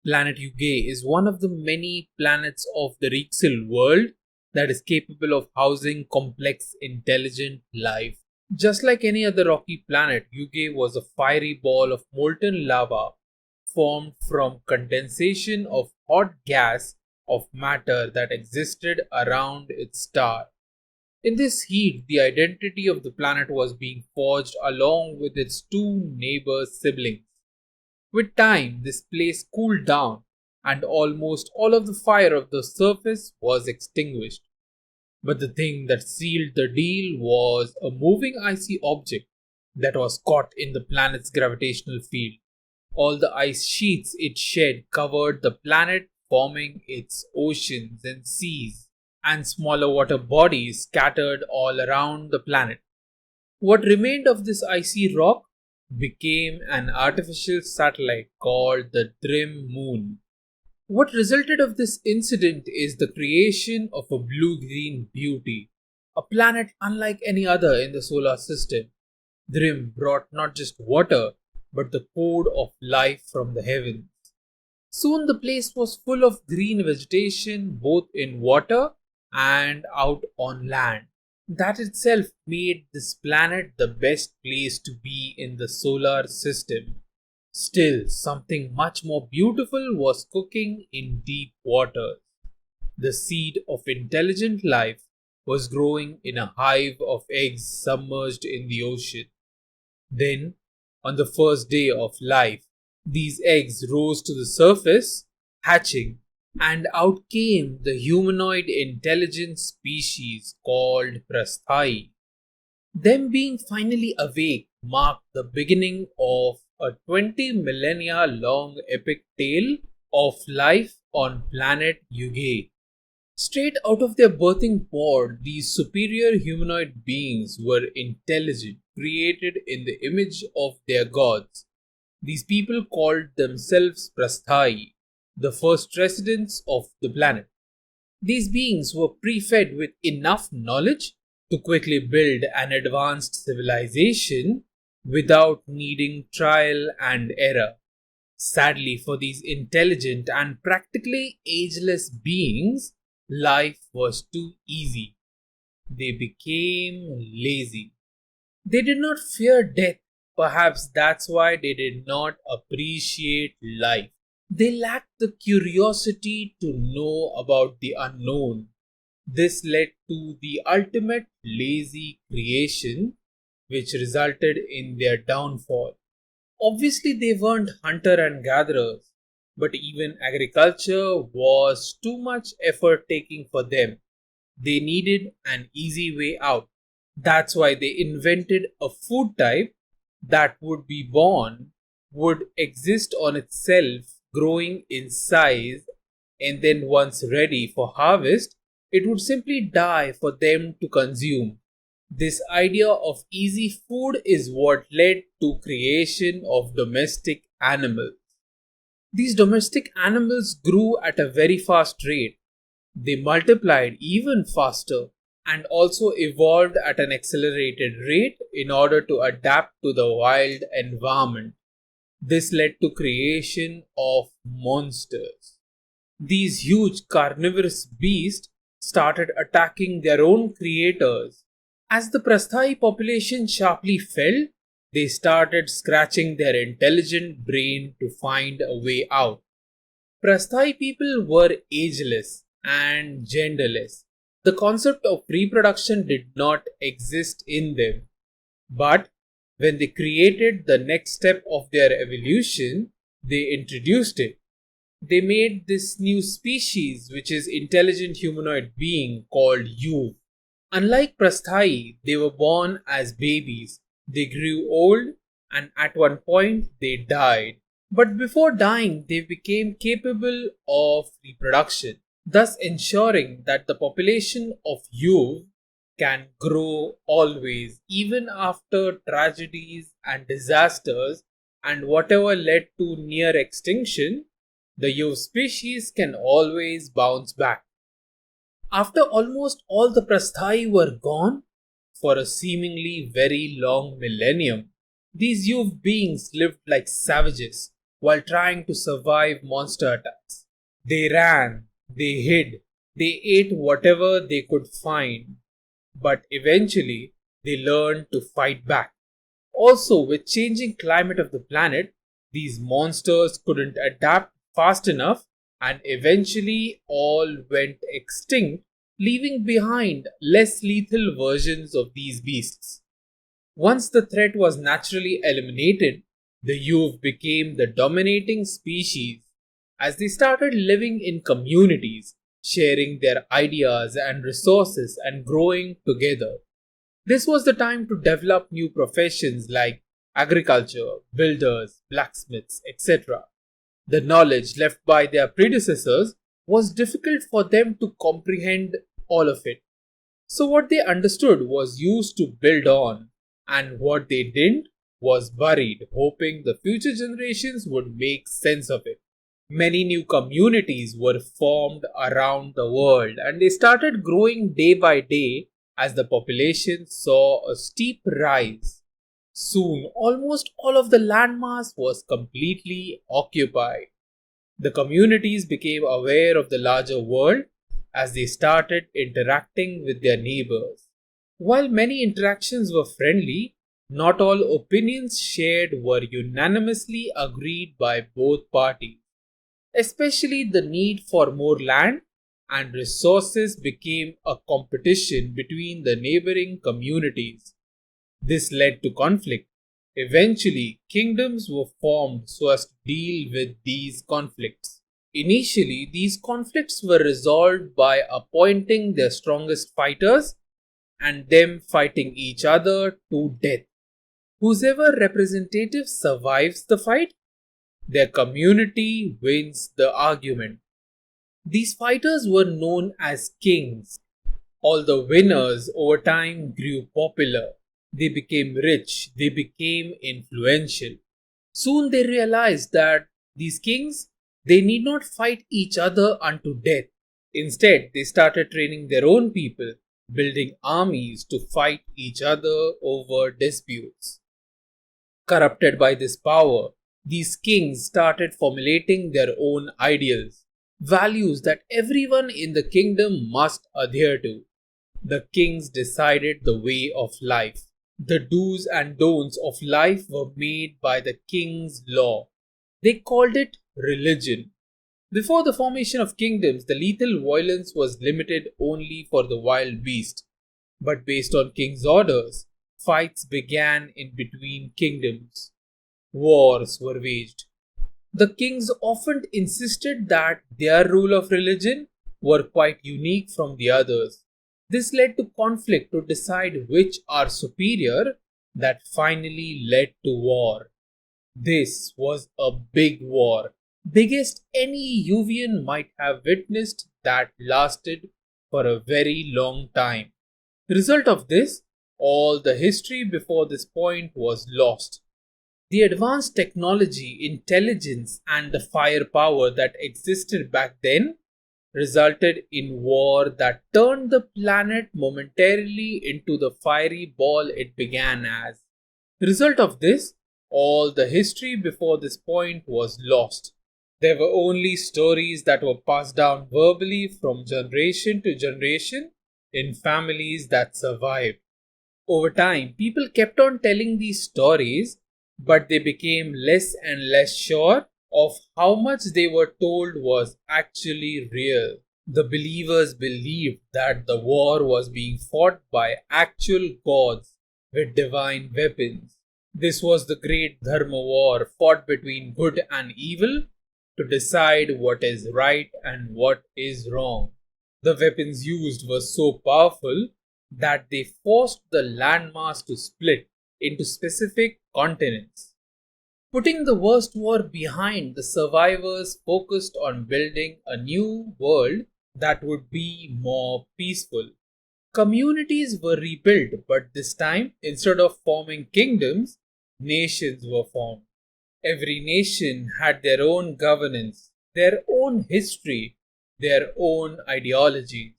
Planet Yugae is one of the many planets of the Rexal World that is capable of housing complex, intelligent life. Just like any other rocky planet, Yugae was a fiery ball of molten lava formed from condensation of hot gas of matter that existed around its star. In this heat, the identity of the planet was being forged along with its two neighbor siblings. With time, this place cooled down, and almost all of the fire of the surface was extinguished. But the thing that sealed the deal was a moving icy object that was caught in the planet's gravitational field. All the ice sheets it shed covered the planet, forming its oceans and seas, and smaller water bodies scattered all around the planet. What remained of this icy rock became an artificial satellite called the Drim Moon. What resulted of this incident is the creation of a blue-green beauty, a planet unlike any other in the solar system. Drim brought not just water, but the code of life from the heavens. Soon the place was full of green vegetation both in water and out on land. That itself made this planet the best place to be in the solar system. Still, something much more beautiful was cooking in deep waters. The seed of intelligent life was growing in a hive of eggs submerged in the ocean. Then, on the first day of life, these eggs rose to the surface, hatching, and out came the humanoid intelligent species called Prasthai. Them being finally awake marked the beginning of a 20 millennia long epic tale of life on planet Yugae. Straight out of their birthing pod, these superior humanoid beings were intelligent, created in the image of their gods. These people called themselves Prasthai, the first residents of the planet. These beings were pre-fed with enough knowledge to quickly build an advanced civilization without needing trial and error. Sadly, for these intelligent and practically ageless beings, life was too easy. They became lazy. They did not fear death. Perhaps that's why they did not appreciate life. They lacked the curiosity to know about the unknown. This led to the ultimate lazy creation, which resulted in their downfall. Obviously, they weren't hunter and gatherers, but even agriculture was too much effort taking for them. They needed an easy way out. That's why they invented a food type that would be born, would exist on itself, growing in size, and then once ready for harvest, it would simply die for them to consume. This idea of easy food is what led to creation of domestic animals. These domestic animals grew at a very fast rate. They multiplied even faster and also evolved at an accelerated rate in order to adapt to the wild environment. This led to creation of monsters. These huge carnivorous beasts started attacking their own creators. As the Prasthai population sharply fell, they started scratching their intelligent brain to find a way out. Prasthai people were ageless and genderless. The concept of reproduction did not exist in them. But when they created the next step of their evolution, they introduced it. They made this new species, which is intelligent humanoid being called Yuv. Unlike Prasthai, they were born as babies. They grew old and at one point they died. But before dying, they became capable of reproduction, thus ensuring that the population of Yuv can grow always, even after tragedies and disasters and whatever led to near extinction, the Yuv species can always bounce back. After almost all the Prasthai were gone, for a seemingly very long millennium, these Yuv beings lived like savages. while trying to survive monster attacks. They ran, they hid, they ate whatever they could find, but eventually they learned to fight back. Also, with changing climate of the planet, these monsters couldn't adapt fast enough and eventually all went extinct, leaving behind less lethal versions of these beasts. Once the threat was naturally eliminated, the youth became the dominating species as they started living in communities, sharing their ideas and resources and growing together. This was the time to develop new professions like agriculture, builders, blacksmiths, etc. The knowledge left by their predecessors was difficult for them to comprehend all of it. So, what they understood was used to build on, and what they didn't was buried, hoping the future generations would make sense of it. Many new communities were formed around the world, and they started growing day by day as the population saw a steep rise. Soon, almost all of the landmass was completely occupied. The communities became aware of the larger world as they started interacting with their neighbors. While many interactions were friendly, not all opinions shared were unanimously agreed by both parties. Especially the need for more land and resources became a competition between the neighboring communities. This led to conflict. Eventually, kingdoms were formed so as to deal with these conflicts. Initially, these conflicts were resolved by appointing their strongest fighters and them fighting each other to death. Whoever representative survives the fight, their community wins the argument. These fighters were known as kings. All the winners over time grew popular. They became rich, they became influential. Soon they realized that these kings, they need not fight each other unto death. Instead, they started training their own people, building armies to fight each other over disputes. Corrupted by this power, these kings started formulating their own ideals, values that everyone in the kingdom must adhere to. The kings decided the way of life. The do's and don'ts of life were made by the king's law. They called it religion. Before the formation of kingdoms, the lethal violence was limited only for the wild beast. But based on king's orders, fights began in between kingdoms. Wars were waged. The kings often insisted that their rule of religion were quite unique from the others. This led to conflict to decide which are superior, that finally led to war. This was a big war, biggest any Yuvian might have witnessed, that lasted for a very long time. The result of this, all the history before this point was lost. The advanced technology, intelligence, and the firepower that existed back then resulted in war that turned the planet momentarily into the fiery ball it began as. The result of this, all the history before this point was lost. There were only stories that were passed down verbally from generation to generation in families that survived. Over time, people kept on telling these stories, but they became less and less sure of how much they were told was actually real. The believers believed that the war was being fought by actual gods with divine weapons. This was the great Dharma war fought between good and evil to decide what is right and what is wrong. The weapons used were so powerful that they forced the landmass to split into specific continents. Putting the worst war behind, the survivors focused on building a new world that would be more peaceful. Communities were rebuilt, but this time, instead of forming kingdoms, nations were formed. Every nation had their own governance, their own history, their own ideologies.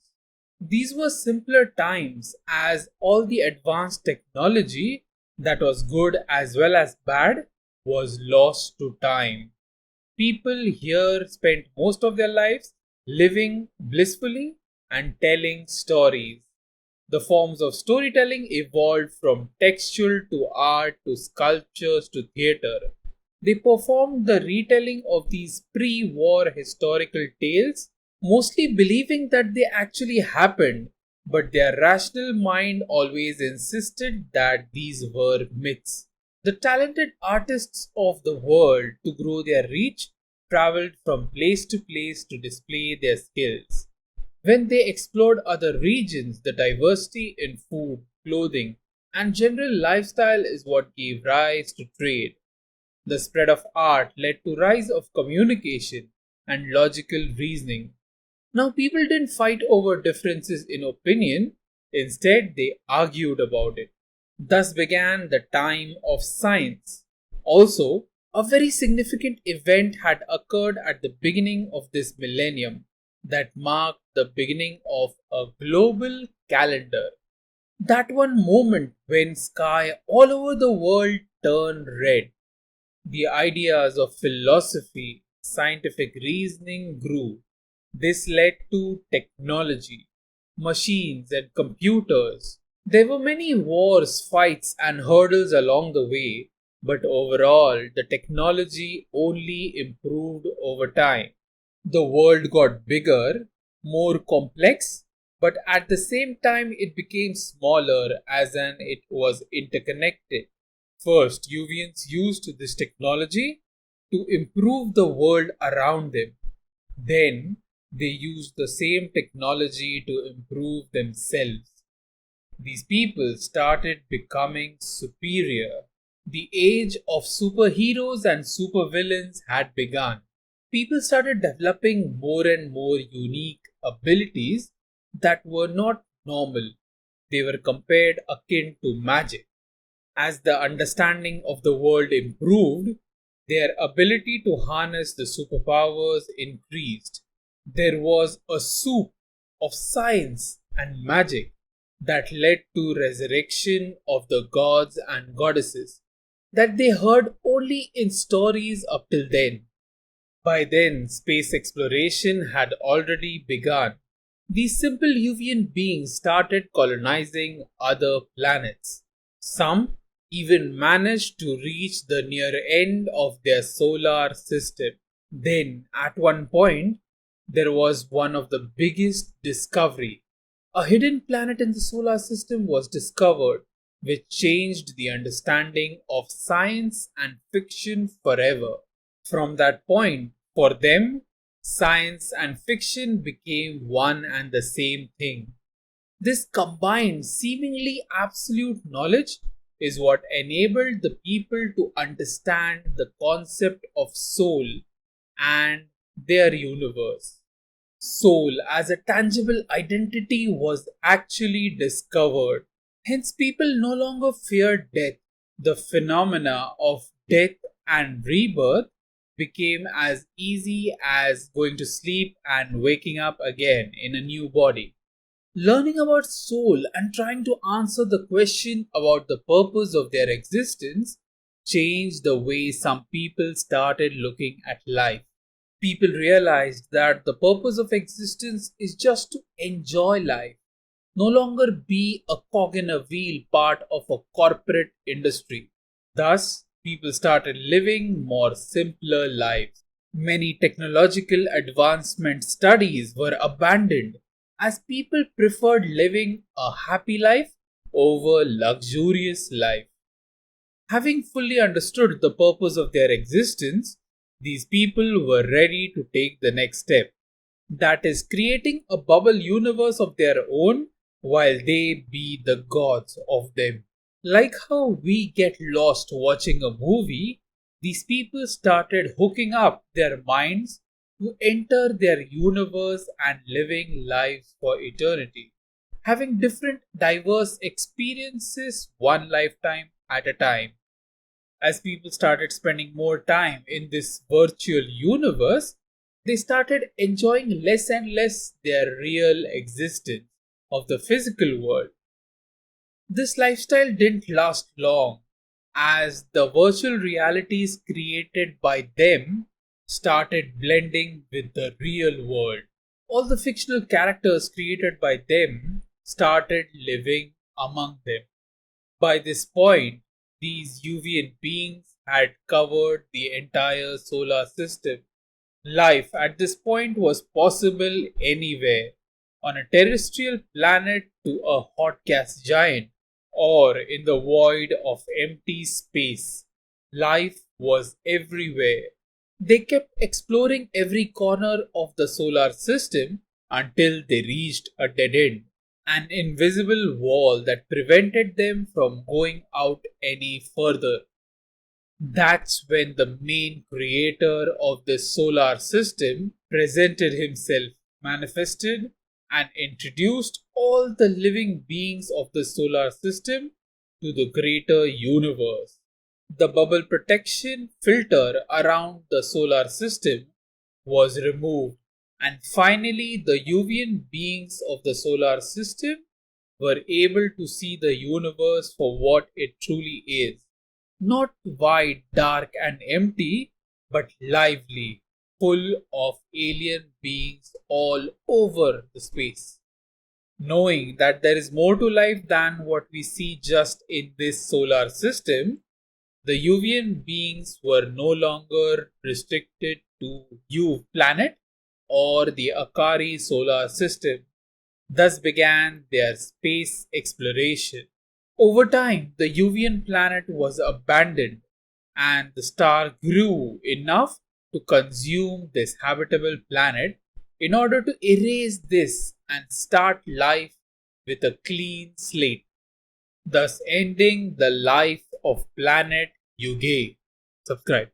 These were simpler times as all the advanced technology that was good as well as bad was lost to time. People here spent most of their lives living blissfully and telling stories. The forms of storytelling evolved from textual to art to sculptures to theatre. They performed the retelling of these pre war historical tales, mostly believing that they actually happened, but their rational mind always insisted that these were myths. The talented artists of the world, to grow their reach, traveled from place to place to display their skills. When they explored other regions, the diversity in food, clothing, and general lifestyle is what gave rise to trade. The spread of art led to rise of communication and logical reasoning. Now people didn't fight over differences in opinion, instead they argued about it. Thus began the time of science. Also, a very significant event had occurred at the beginning of this millennium that marked the beginning of a global calendar. That one moment when sky all over the world turned red. The ideas of philosophy, scientific reasoning grew. This led to technology, machines, and computers. There were many wars, fights, and hurdles along the way, but overall, the technology only improved over time. The world got bigger, more complex, but at the same time, it became smaller as in it was interconnected. First, Yuvians used this technology to improve the world around them. Then, they used the same technology to improve themselves. These people started becoming superior. The age of superheroes and supervillains had begun. People started developing more and more unique abilities that were not normal. They were compared akin to magic. As the understanding of the world improved, their ability to harness the superpowers increased. There was a soup of science and magic that led to resurrection of the gods and goddesses that they heard only in stories up till then. By then, space exploration had already begun. These simple Yuvian beings started colonizing other planets. Some even managed to reach the near end of their solar system. Then, at one point, there was one of the biggest discovery. A hidden planet in the solar system was discovered, which changed the understanding of science and fiction forever. From that point, for them, science and fiction became one and the same thing. This combined, seemingly absolute knowledge is what enabled the people to understand the concept of soul and their universe. Soul as a tangible identity was actually discovered. Hence, people no longer feared death. The phenomena of death and rebirth became as easy as going to sleep and waking up again in a new body. Learning about soul and trying to answer the question about the purpose of their existence changed the way some people started looking at life. People realized that the purpose of existence is just to enjoy life, no longer be a cog in a wheel part of a corporate industry. Thus, people started living more simpler lives. Many technological advancement studies were abandoned as people preferred living a happy life over luxurious life. Having fully understood the purpose of their existence, these people were ready to take the next step. That is, creating a bubble universe of their own while they be the gods of them. Like how we get lost watching a movie, these people started hooking up their minds to enter their universe and living lives for eternity, having different diverse experiences one lifetime at a time. As people started spending more time in this virtual universe, they started enjoying less and less their real existence of the physical world. This lifestyle didn't last long, as the virtual realities created by them started blending with the real world. All the fictional characters created by them started living among them. By this point, these UVN beings had covered the entire solar system. Life at this point was possible anywhere, on a terrestrial planet to a hot gas giant, or in the void of empty space. Life was everywhere. They kept exploring every corner of the solar system until they reached a dead end, an invisible wall that prevented them from going out any further. That's when the main creator of the solar system presented himself, manifested, and introduced all the living beings of the solar system to the greater universe. The bubble protection filter around the solar system was removed, and finally, the UVN beings of the solar system were able to see the universe for what it truly is, not wide, dark, and empty, but lively, full of alien beings all over the space. Knowing that there is more to life than what we see just in this solar system, the UVN beings were no longer restricted to U planet or the Akari solar system. Thus began their space exploration. Over time, the UVN planet was abandoned and the star grew enough to consume this habitable planet in order to erase this and start life with a clean slate, thus ending the life of planet Yugae. Subscribe.